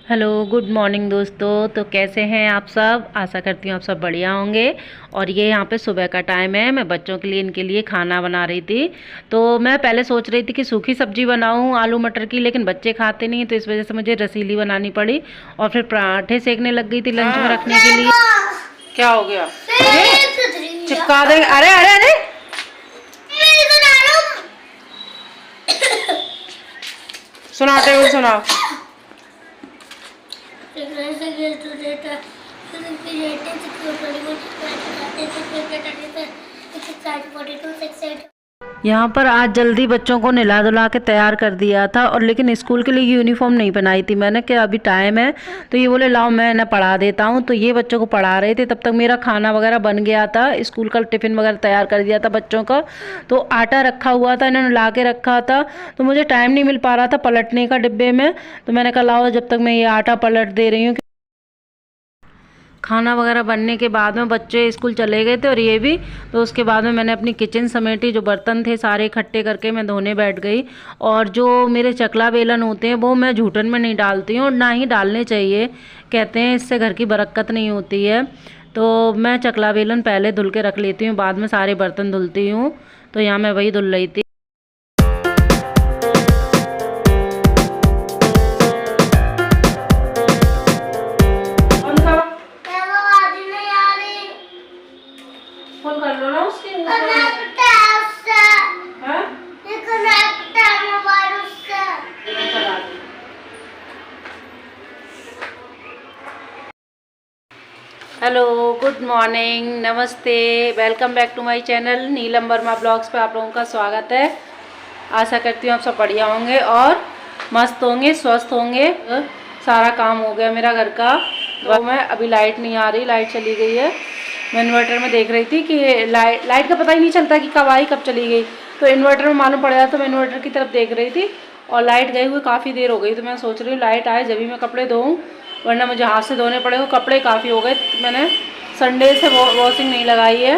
Hello, good morning दोस्तों। तो कैसे हैं आप सब? आशा करती हूँ आप सब बढ़िया होंगे। और ये यहाँ पे सुबह का टाइम है। मैं बच्चों के लिए इनके लिए खाना बना रही थी। तो मैं पहले सोच रही थी कि सूखी सब्जी बनाऊँ आलू मटर की, लेकिन बच्चे खाते नहीं, तो इस वजह से मुझे रसीली बनानी पड़ी। और फिर पराठे सेकने लग गई थी लंच में रखने के लिए। क्या हो गया? चिपका दे। अरे अरे अरे, सुनाते हुए सुनाओ। यहाँ पर आज जल्दी बच्चों को नहला धुला के तैयार कर दिया था, और लेकिन स्कूल के लिए यूनिफॉर्म नहीं बनाई थी मैंने, कि अभी टाइम है। तो ये बोले लाओ मैं ना पढ़ा देता हूँ। तो ये बच्चों को पढ़ा रहे थे, तब तक मेरा खाना वगैरह बन गया था। स्कूल का टिफ़िन वगैरह तैयार कर दिया था बच्चों का। तो आटा रखा हुआ था, इन्होंने ला के रखा था। तो मुझे टाइम नहीं मिल पा रहा था पलटने का डिब्बे में। तो मैंने कहा लाओ जब तक मैं ये आटा पलट दे रही हूँ। खाना वगैरह बनने के बाद में बच्चे स्कूल चले गए थे और ये भी। तो उसके बाद में मैंने अपनी किचन समेटी, जो बर्तन थे सारे इकट्ठे करके मैं धोने बैठ गई। और जो मेरे चकला बेलन होते हैं वो मैं झूठन में नहीं डालती हूँ, और ना ही डालने चाहिए। कहते हैं इससे घर की बरकत नहीं होती है। तो मैं चकला बेलन पहले धुल के रख लेती हूँ, बाद में सारे बर्तन धुलती हूँ। तो यहाँ मैं वही धुल रही थी। फोन कर लो ना उसके हेलो, गुड मॉर्निंग, नमस्ते, welcome back to my channel Neelam Verma blogs पे आप लोगों का स्वागत है। आशा करती हूँ आप सब बढ़िया होंगे और मस्त होंगे, स्वस्थ होंगे। सारा काम हो गया मेरा घर का। तो मैं अभी लाइट नहीं आ रही, लाइट चली गई है। मैं इन्वर्टर में देख रही थी कि लाइट का पता ही नहीं चलता कि कब आई कब चली गई। तो इन्वर्टर में मालूम पड़ जाता, तो मैं इन्वर्टर की तरफ देख रही थी और लाइट गई हुई काफ़ी देर हो गई। तो मैं सोच रही हूँ लाइट आए जब भी मैं कपड़े धोऊँ, वरना मुझे हाथ से धोने पड़ेगा। कपड़े काफ़ी हो गए। मैंने संडे से वॉशिंग नहीं लगाई है,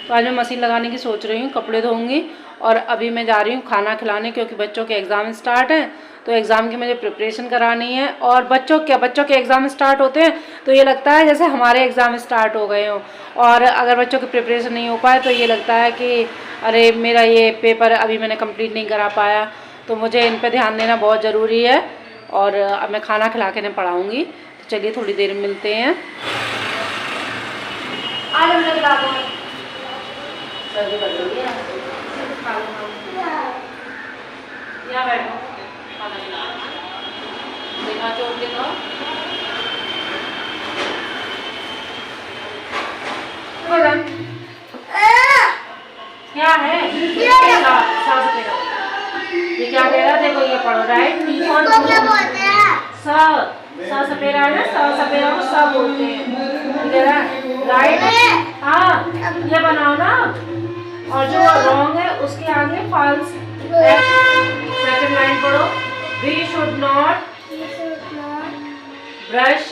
तो आज मैं मशीन लगाने की सोच रही हूँ, कपड़े धोऊंगी। और अभी मैं जा रही हूँ खाना खिलाने, क्योंकि बच्चों के एग्ज़ाम स्टार्ट हैं। तो एग्ज़ाम की मुझे प्रिपरेशन करानी है। और बच्चों के एग्ज़ाम स्टार्ट होते हैं तो ये लगता है जैसे हमारे एग्ज़ाम स्टार्ट हो गए हों। और अगर बच्चों की प्रिपरेशन नहीं हो पाए तो ये लगता है कि अरे मेरा ये पेपर अभी मैंने कंप्लीट नहीं करा पाया। तो मुझे इन पर ध्यान देना बहुत ज़रूरी है। और अब मैं खाना खिला के इन्हें पढ़ाऊँगी। तो चलिए थोड़ी देर में मिलते हैं। आज हम लोग यहाँ बैठो, देखा चोट दिखाओ। क्या है ये क्या कह रहा? देखो ये पढ़ो, राइट। सपेरा है ना, सपेरा को सब बोलते हैं, राइट। हाँ, ये बनाओ ना। और जो रॉन्ग है उसके आगे फॉल्स। सेकंड लाइन पढ़ो। We should not brush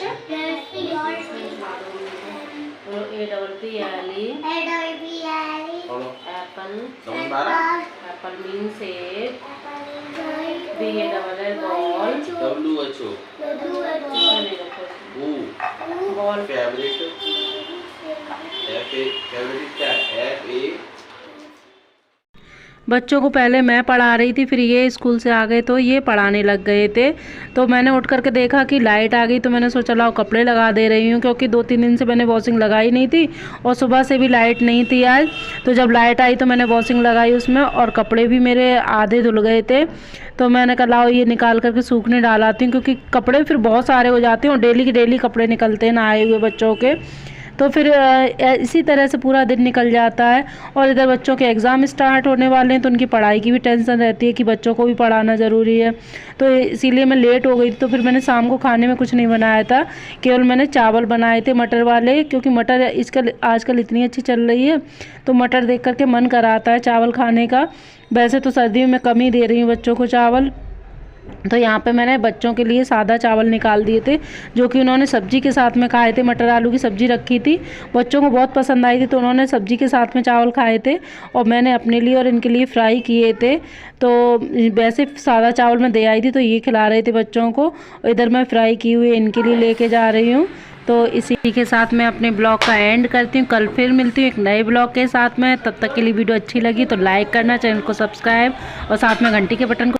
apple means save. ball favorite बच्चों को पहले मैं पढ़ा रही थी, फिर ये स्कूल से आ गए तो ये पढ़ाने लग गए थे। तो मैंने उठ करके देखा कि लाइट आ गई, तो मैंने सोचा लाओ कपड़े लगा दे रही हूँ, क्योंकि 2-3 दिन से मैंने वॉशिंग लगाई नहीं थी और सुबह से भी लाइट नहीं थी आज। तो जब लाइट आई तो मैंने वॉशिंग लगाई उसमें, और कपड़े भी मेरे आधे धुल गए थे। तो मैंने कहा लाओ ये निकाल करके सूखने डालाती हूँ, क्योंकि कपड़े फिर बहुत सारे हो जाते हैं और डेली के डेली कपड़े निकलते हैं नहाए हुए बच्चों के। तो फिर इसी तरह से पूरा दिन निकल जाता है। और इधर बच्चों के एग्ज़ाम स्टार्ट होने वाले हैं, तो उनकी पढ़ाई की भी टेंशन रहती है कि बच्चों को भी पढ़ाना ज़रूरी है। तो इसीलिए मैं लेट हो गई थी। तो फिर मैंने शाम को खाने में कुछ नहीं बनाया था, केवल मैंने चावल बनाए थे मटर वाले, क्योंकि मटर आजकल इतनी अच्छी चल रही है। तो मटर देख करके मन कराता है चावल खाने का। वैसे तो सर्दियों में कम ही दे रही हूँ बच्चों को चावल। तो यहाँ पे मैंने बच्चों के लिए सादा चावल निकाल दिए थे, जो कि उन्होंने सब्जी के साथ में खाए थे। मटर आलू की सब्जी रखी थी, बच्चों को बहुत पसंद आई थी, तो उन्होंने सब्जी के साथ में चावल खाए थे और मैंने अपने लिए और इनके लिए फ्राई किए थे। तो वैसे सादा चावल मैं दे आई थी, तो ये खिला रहे थे बच्चों को। इधर मैं फ्राई की हुई इनके लिए लेके जा रही हूँ। तो इसी के साथ मैं अपने ब्लॉग का एंड करती हूँ। कल फिर मिलती हूँ एक नए ब्लॉग के साथ में। तब तक के लिए वीडियो अच्छी लगी तो लाइक करना, चैनल को सब्सक्राइब और साथ में घंटी के बटन को